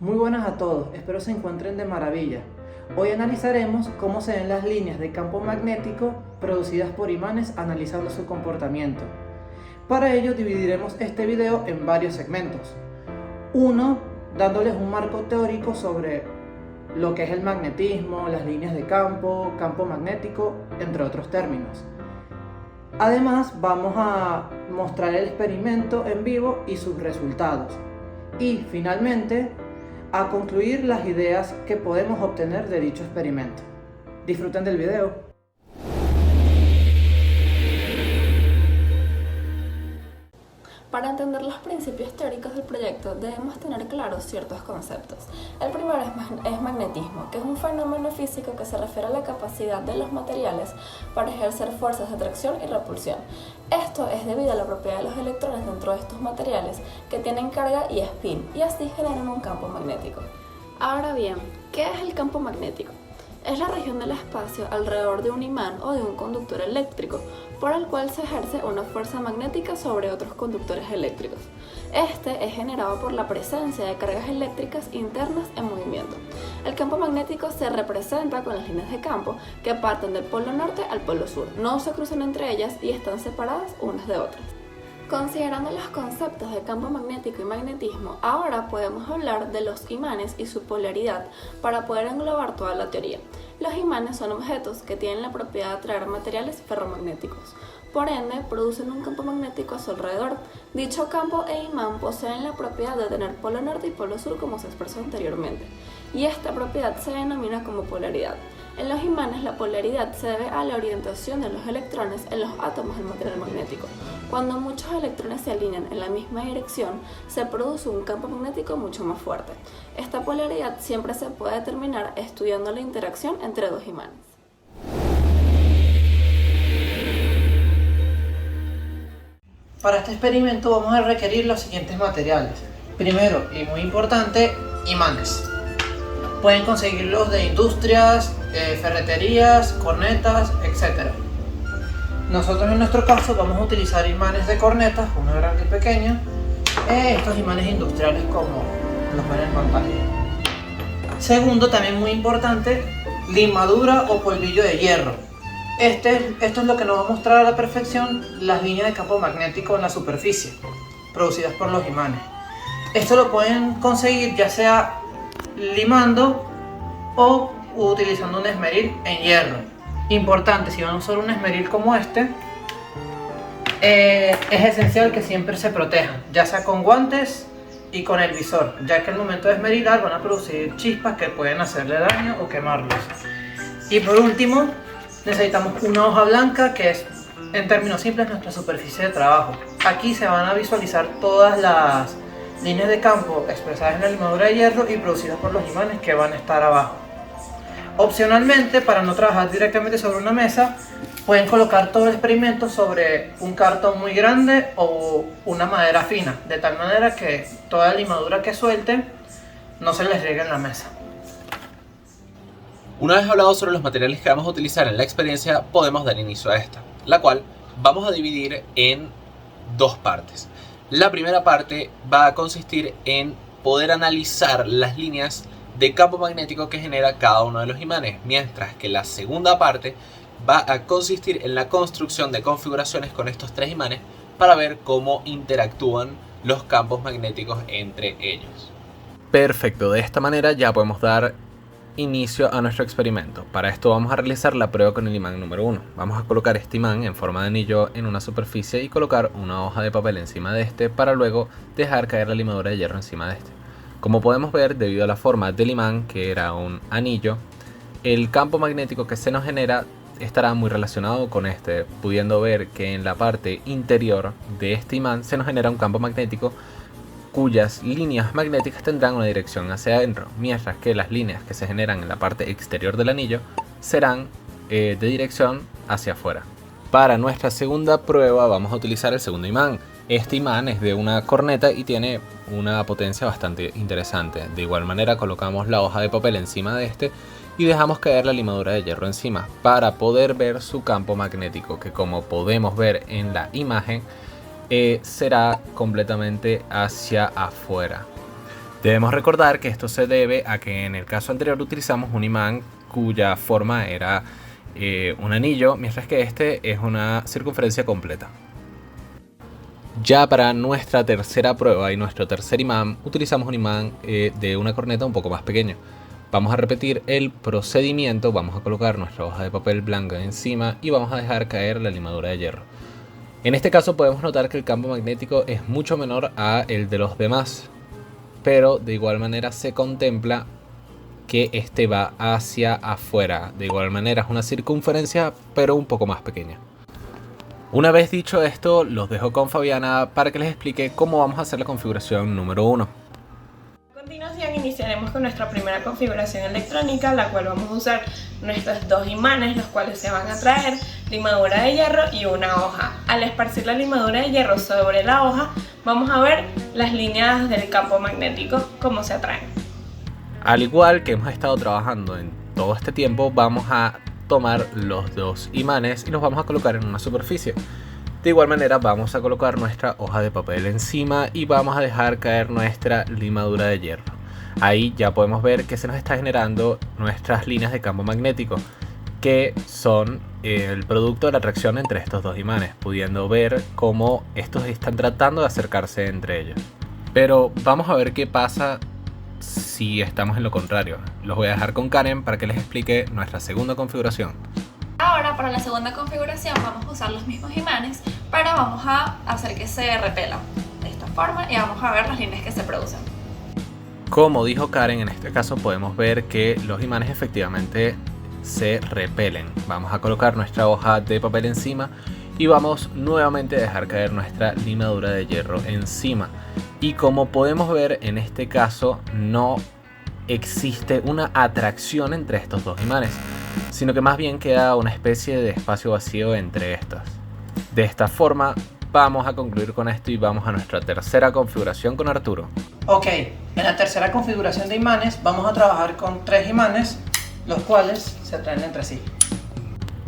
Muy buenas a todos, espero se encuentren de maravilla. Hoy analizaremos cómo se ven las líneas de campo magnético producidas por imanes analizando su comportamiento. Para ello dividiremos este video en varios segmentos. Uno, dándoles un marco teórico sobre lo que es el magnetismo, las líneas de campo, campo magnético, entre otros términos. Además, vamos a mostrar el experimento en vivo y sus resultados. Y finalmente, a concluir las ideas que podemos obtener de dicho experimento. Disfruten del video. Para entender los principios teóricos del proyecto debemos tener claros ciertos conceptos. El primero es magnetismo, que es un fenómeno físico que se refiere a la capacidad de los materiales para ejercer fuerzas de atracción y repulsión. Esto es debido a la propiedad de los electrones dentro de estos materiales que tienen carga y spin, y así generan un campo magnético. Ahora bien, ¿qué es el campo magnético? Es la región del espacio alrededor de un imán o de un conductor eléctrico, por el cual se ejerce una fuerza magnética sobre otros conductores eléctricos. Este es generado por la presencia de cargas eléctricas internas en movimiento. El campo magnético se representa con las líneas de campo que parten del polo norte al polo sur, no se cruzan entre ellas y están separadas unas de otras. Considerando los conceptos de campo magnético y magnetismo, ahora podemos hablar de los imanes y su polaridad para poder englobar toda la teoría. Los imanes son objetos que tienen la propiedad de atraer materiales ferromagnéticos. Por ende, producen un campo magnético a su alrededor. Dicho campo e imán poseen la propiedad de tener polo norte y polo sur, como se expresó anteriormente, y esta propiedad se denomina como polaridad. En los imanes, la polaridad se debe a la orientación de los electrones en los átomos del material magnético. Cuando muchos electrones se alinean en la misma dirección, se produce un campo magnético mucho más fuerte. Esta polaridad siempre se puede determinar estudiando la interacción entre dos imanes. Para este experimento vamos a requerir los siguientes materiales. Primero, y muy importante, imanes. Pueden conseguirlos de industrias, ferreterías, cornetas, etc. Nosotros en nuestro caso vamos a utilizar imanes de cornetas, uno grande y pequeño, estos imanes industriales como los ven en pantalla. Segundo, también muy importante, limadura o polvillo de hierro. Esto es lo que nos va a mostrar a la perfección las líneas de campo magnético en la superficie, producidas por los imanes. Esto lo pueden conseguir ya sea limando o utilizando un esmeril en hierro. Importante, si van a usar un esmeril como este, es esencial que siempre se protejan, ya sea con guantes y con el visor, ya que al momento de esmerilar van a producir chispas que pueden hacerle daño o quemarlos. Y por último, necesitamos una hoja blanca, que es, en términos simples, nuestra superficie de trabajo. Aquí se van a visualizar todas las líneas de campo expresadas en la limadura de hierro y producidas por los imanes que van a estar abajo. Opcionalmente, para no trabajar directamente sobre una mesa, pueden colocar todo el experimento sobre un cartón muy grande o una madera fina, de tal manera que toda la limadura que suelten no se les riegue en la mesa. Una vez hablado sobre los materiales que vamos a utilizar en la experiencia, podemos dar inicio a esta, la cual vamos a dividir en dos partes. La primera parte va a consistir en poder analizar las líneas de campo magnético que genera cada uno de los imanes, mientras que la segunda parte va a consistir en la construcción de configuraciones con estos tres imanes para ver cómo interactúan los campos magnéticos entre ellos. Perfecto, de esta manera ya podemos dar inicio a nuestro experimento. Para esto vamos a realizar la prueba con el imán número 1. Vamos a colocar este imán en forma de anillo en una superficie y colocar una hoja de papel encima de este para luego dejar caer la limadura de hierro encima de este. Como podemos ver, debido a la forma del imán, que era un anillo, el campo magnético que se nos genera estará muy relacionado con este, pudiendo ver que en la parte interior de este imán se nos genera un campo magnético cuyas líneas magnéticas tendrán una dirección hacia adentro, mientras que las líneas que se generan en la parte exterior del anillo serán de dirección hacia afuera. Para nuestra segunda prueba vamos a utilizar el segundo imán. Este imán es de una corneta y tiene una potencia bastante interesante. De igual manera colocamos la hoja de papel encima de este y dejamos caer la limadura de hierro encima para poder ver su campo magnético, que como podemos ver en la imagen será completamente hacia afuera. Debemos recordar que esto se debe a que en el caso anterior utilizamos un imán cuya forma era un anillo, mientras que este es una circunferencia completa. Ya para nuestra tercera prueba y nuestro tercer imán, utilizamos un imán de una corneta un poco más pequeño. Vamos a repetir el procedimiento, vamos a colocar nuestra hoja de papel blanca encima y vamos a dejar caer la limadura de hierro. En este caso podemos notar que el campo magnético es mucho menor a el de los demás, pero de igual manera se contempla que este va hacia afuera. De igual manera es una circunferencia, pero un poco más pequeña. Una vez dicho esto, los dejo con Fabiana para que les explique cómo vamos a hacer la configuración número 1. A continuación iniciaremos con nuestra primera configuración electrónica, la cual vamos a usar nuestros dos imanes, los cuales se van a traer limadura de hierro y una hoja. Al esparcir la limadura de hierro sobre la hoja, vamos a ver las líneas del campo magnético, cómo se atraen. Al igual que hemos estado trabajando en todo este tiempo, vamos a tomar los dos imanes y los vamos a colocar en una superficie. De igual manera vamos a colocar nuestra hoja de papel encima y vamos a dejar caer nuestra limadura de hierro. Ahí ya podemos ver que se nos está generando nuestras líneas de campo magnético, que son el producto de la atracción entre estos dos imanes, pudiendo ver cómo estos están tratando de acercarse entre ellos. Pero vamos a ver qué pasa si estamos en lo contrario. Los voy a dejar con Karen para que les explique nuestra segunda configuración. Ahora para la segunda configuración vamos a usar los mismos imanes, pero vamos a hacer que se repelan de esta forma y vamos a ver las líneas que se producen. Como dijo Karen, en este caso podemos ver que los imanes efectivamente se repelen. Vamos a colocar nuestra hoja de papel encima y vamos nuevamente a dejar caer nuestra limadura de hierro encima. Y como podemos ver, en este caso no existe una atracción entre estos dos imanes, sino que más bien queda una especie de espacio vacío entre estos. De esta forma vamos a concluir con esto y vamos a nuestra tercera configuración con Arturo. Ok, en la tercera configuración de imanes vamos a trabajar con 3 imanes, los cuales se atraen entre sí.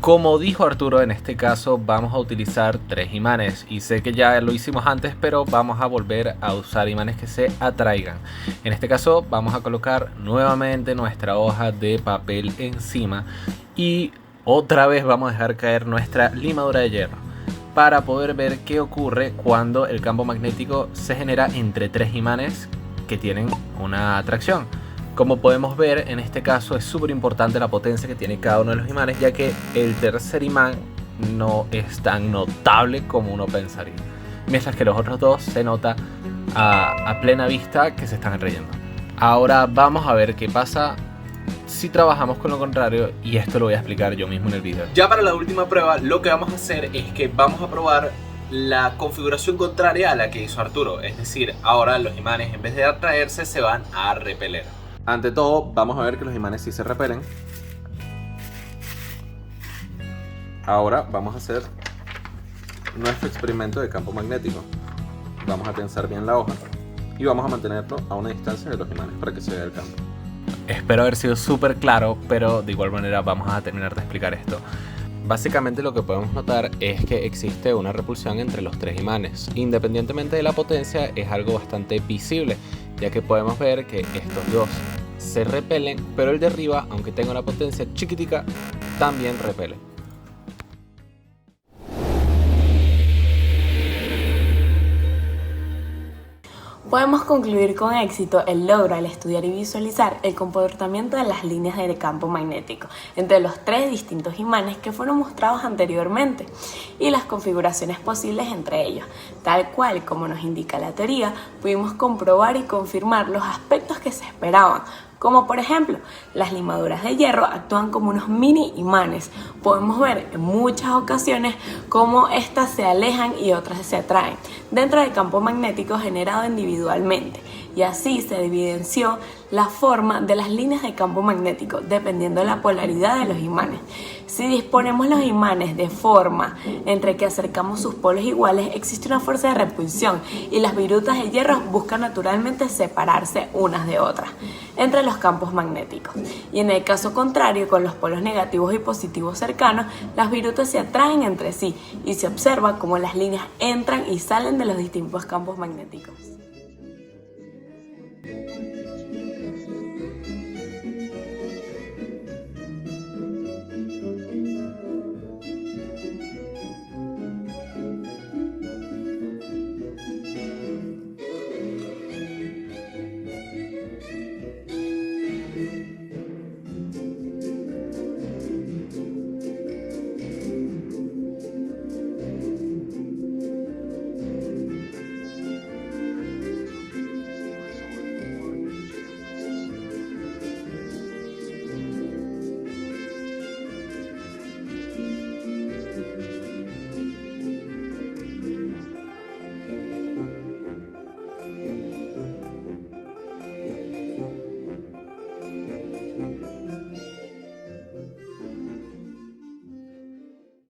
Como dijo Arturo, en este caso vamos a utilizar 3 imanes y sé que ya lo hicimos antes, pero vamos a volver a usar imanes que se atraigan. En este caso vamos a colocar nuevamente nuestra hoja de papel encima y otra vez vamos a dejar caer nuestra limadura de hierro para poder ver qué ocurre cuando el campo magnético se genera entre 3 imanes que tienen una atracción. Como podemos ver, en este caso es súper importante la potencia que tiene cada uno de los imanes, ya que el tercer imán no es tan notable como uno pensaría, mientras que los otros dos se nota a plena vista que se están enrayando. Ahora vamos a ver qué pasa si trabajamos con lo contrario, y esto lo voy a explicar yo mismo en el video. Ya para la última prueba, lo que vamos a hacer es que vamos a probar la configuración contraria a la que hizo Arturo, es decir, ahora los imanes en vez de atraerse se van a repeler. Ante todo, vamos a ver que los imanes sí se repelen. Ahora vamos a hacer nuestro experimento de campo magnético. Vamos a tensar bien la hoja y vamos a mantenerlo a una distancia de los imanes para que se vea el campo. Espero haber sido súper claro, pero de igual manera vamos a terminar de explicar esto. Básicamente lo que podemos notar es que existe una repulsión entre los 3 imanes. Independientemente de la potencia, es algo bastante visible, ya que podemos ver que estos dos se repelen, pero el de arriba, aunque tenga una potencia chiquitica, también repele. Podemos concluir con éxito el logro al estudiar y visualizar el comportamiento de las líneas de campo magnético entre los 3 distintos imanes que fueron mostrados anteriormente y las configuraciones posibles entre ellos. Tal cual como nos indica la teoría, pudimos comprobar y confirmar los aspectos que se esperaban, como por ejemplo, las limaduras de hierro actúan como unos mini imanes. Podemos ver en muchas ocasiones cómo estas se alejan y otras se atraen dentro del campo magnético generado individualmente, y así se evidenció la forma de las líneas de campo magnético dependiendo de la polaridad de los imanes. Si disponemos los imanes de forma entre que acercamos sus polos iguales, existe una fuerza de repulsión y las virutas de hierro buscan naturalmente separarse unas de otras entre los campos magnéticos. Y en el caso contrario, con los polos negativos y positivos cercanos, las virutas se atraen entre sí y se observa cómo las líneas entran y salen de los distintos campos magnéticos.